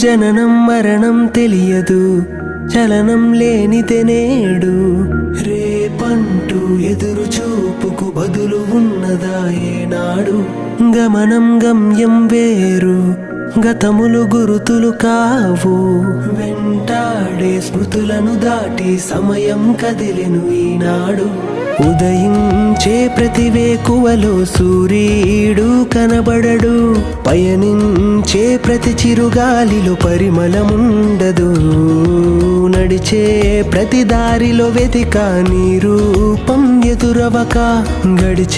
జననం మరణం తెలియదు, చలనం లేనిదే నేడు. రేపంటూ ఎదురు చూపుకు బదులు ఉన్నదా ఏనాడు? గమనం గమ్యం వేరు, గతములు గురుతులు కావు. వెంటాడే స్మృతులను దాటి సమయం కదిలెను ఈనాడు. ఉదయించే ప్రతి వేకువలో సూర్యుడు కనబడడు, పయనించే ప్రతి చిరుగాలిలో పరిమళముండదు. నడిచే ప్రతి దారిలో వెతిక నీ రూపం ఎదురవక, గడిచే